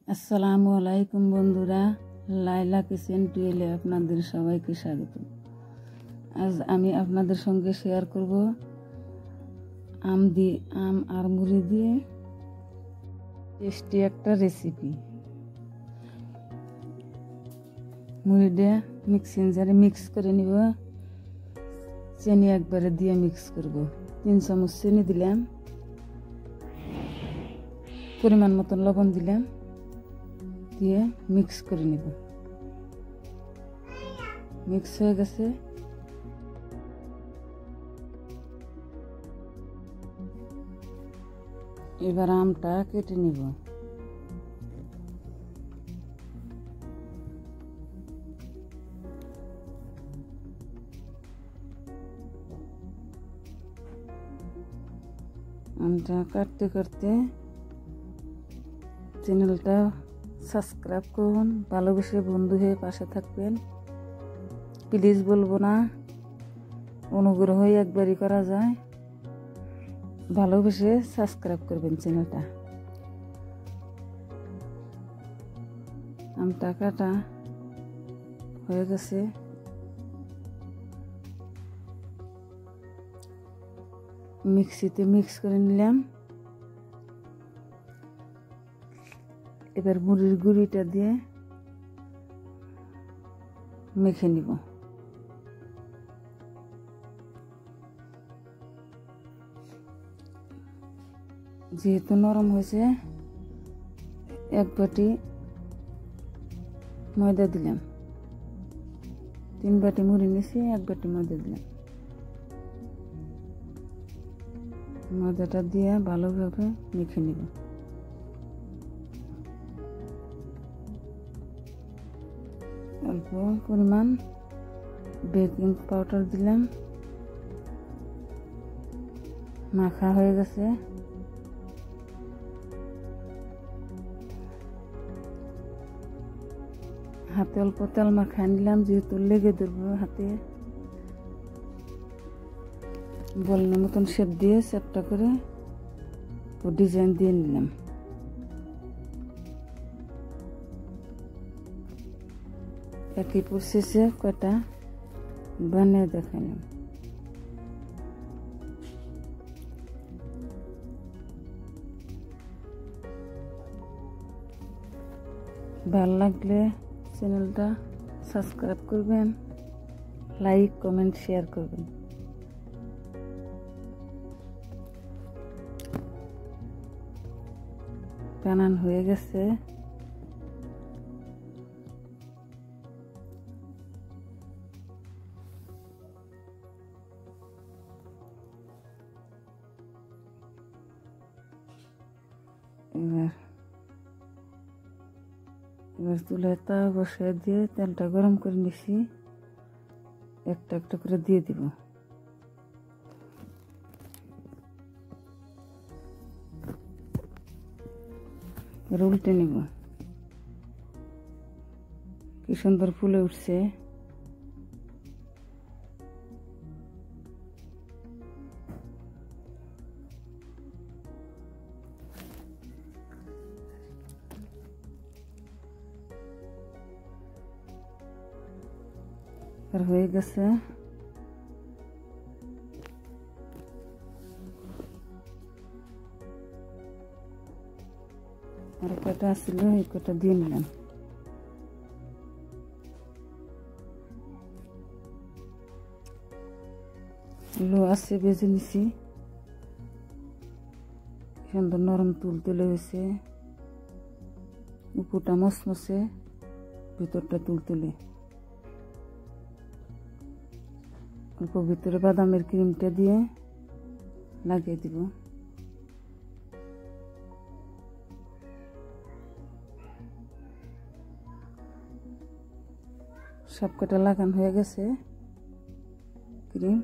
আসসালামু আলাইকুম বন্ধুরা, লাইলা কিচেন টুয়েলে আপনাদের সবাইকে স্বাগত। আজ আমি আপনাদের সঙ্গে শেয়ার করব আম আর মুড়ি দিয়ে টেস্টি একটা রেসিপি। মুড়িটা মিক্সিং জারে মিক্স করে নিব, চিনি একবারে দিয়ে মিক্স করব। 3 চামচ চিনি দিলাম, পরিমাণ মতন লবণ দিলাম, দিয়ে মিক্স করে নিব। মিক্স হয়ে গেছে, এবার আমটা কেটে নিব। আমটা কাটতে কাটতে চ্যানেলটা সাবস্ক্রাইব করুন, ভালোবেসে বন্ধু হয়ে পাশে থাকবেন। প্লিজ বলবো না, অনুগ্রহ হয়ে একবারই করা যায়, ভালোবেসে সাবস্ক্রাইব করবেন চ্যানেলটা। আমটা কাটা হয়ে গেছে, মিক্সিতে মিক্স করে নিলাম। এবার মুড়ির গুঁড়িটা দিয়ে মেখে নিব। যেহেতু নরম হয়েছে, 1 বাটি ময়দা দিলাম। 3 বাটি মুড়ি নিয়েছি, 1 বাটি ময়দা দিলাম। ময়দাটা দিয়ে ভালোভাবে মেখে নিব। অল্প পরিমাণ বেকিং পাউডার দিলাম। মাখা হয়ে গেছে, হাতে অল্প তেল মাখা নিলাম, যেহেতু লেগে ধরবো হাতে। বলনের মতন শেপ দিয়ে চ্যাপটা করে ডিজাইন দিয়ে নিলাম। একই প্রসেসে কয়টা বানিয়ে দেখালাম। ভালো লাগলে চ্যানেলটা সাবস্ক্রাইব করবেন, লাইক কমেন্ট শেয়ার করবেন। বানান হয়ে গেছে, এবার চুলায় তাওয়া বসিয়ে দিয়ে তেলটা গরম করে নিছি, একটা একটা করে দিয়ে দিব। উল্টে নিব। কি সুন্দর ফুলে উঠছে। আর হয়ে গেছে, আর কটা আসছিল, এই কটা দিয়ে নিলাম। লো আছে বেজে নিছি, সুন্দর নরম তুলতুলে হয়েছে। উপরটা মসমসে, ভিতরটা তুলতুলে। অল্প ভিতরে বাদামের ক্রিমটা দিয়ে লাগিয়ে দিব। সবকটা লাগানো হয়ে গেছে ক্রিম।